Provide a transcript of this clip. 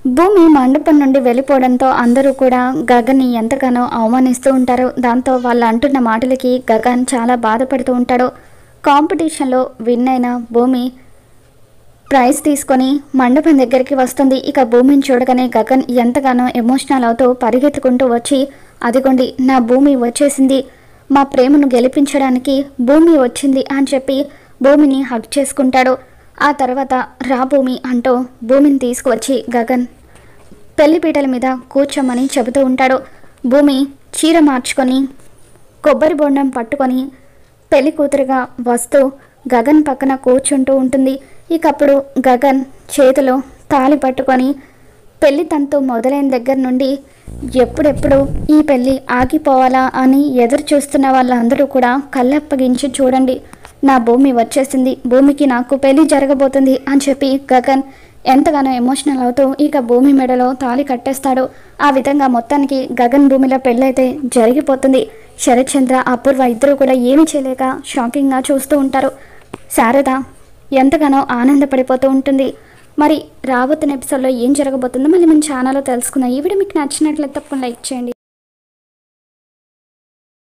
భూమి మండపం నుండి వెళ్ళిపోవడంతో అందరూ కూడా గగన్ని ఎంతగానో అవమానిస్తూ ఉంటారు. దాంతో వాళ్ళు అంటున్న మాటలకి గగన్ చాలా బాధపడుతూ ఉంటాడు. కాంపిటీషన్లో విన్ అయిన భూమి ప్రైజ్ తీసుకొని మండపం దగ్గరికి వస్తుంది. ఇక భూమిని చూడగానే గగన్ ఎంతగానో ఎమోషనల్ అవుతూ పరిగెత్తుకుంటూ వచ్చి, అదిగోండి నా భూమి వచ్చేసింది, మా ప్రేమను గెలిపించడానికి భూమి వచ్చింది అని చెప్పి భూమిని హగ్ చేసుకుంటాడు. ఆ తర్వాత రా భూమి అంటూ భూమిని తీసుకువచ్చి గగన్ పెళ్లిపీటల మీద కూర్చోమని చెబుతూ ఉంటాడు. భూమి చీర మార్చుకొని కొబ్బరి బొండం పట్టుకొని పెళ్లి కూతురుగా వస్తూ గగన్ పక్కన కూర్చుంటూ ఉంటుంది. ఇకప్పుడు గగన్ చేతిలో తాళి పట్టుకొని పెళ్లి తంతు మొదలైన దగ్గర నుండి ఎప్పుడెప్పుడు ఈ పెళ్ళి ఆగిపోవాలా అని ఎదురు చూస్తున్న వాళ్ళందరూ కూడా కళ్ళప్పగించి చూడండి, నా భూమి వచ్చేసింది, భూమికి నాకు పెళ్లి జరగబోతుంది అని చెప్పి గగన్ ఎంతగానో ఎమోషనల్ అవుతూ ఇక భూమి మెడలో తాళి కట్టేస్తాడు. ఆ విధంగా మొత్తానికి గగన్ భూమిలో పెళ్ళైతే జరిగిపోతుంది. శరత్ చంద్ర అపూర్వ ఇద్దరు కూడా ఏమీ చేయలేక షాకింగ్గా చూస్తూ ఉంటారు. శారద ఎంతగానో ఆనందపడిపోతూ ఉంటుంది. మరి రాబోతున్న ఎపిసోడ్లో ఏం జరగబోతుందో మళ్ళీ మన ఛానల్లో తెలుసుకుందాం. ఈ వీడియో మీకు నచ్చినట్లయితే తప్పకుండా లైక్ చేయండి.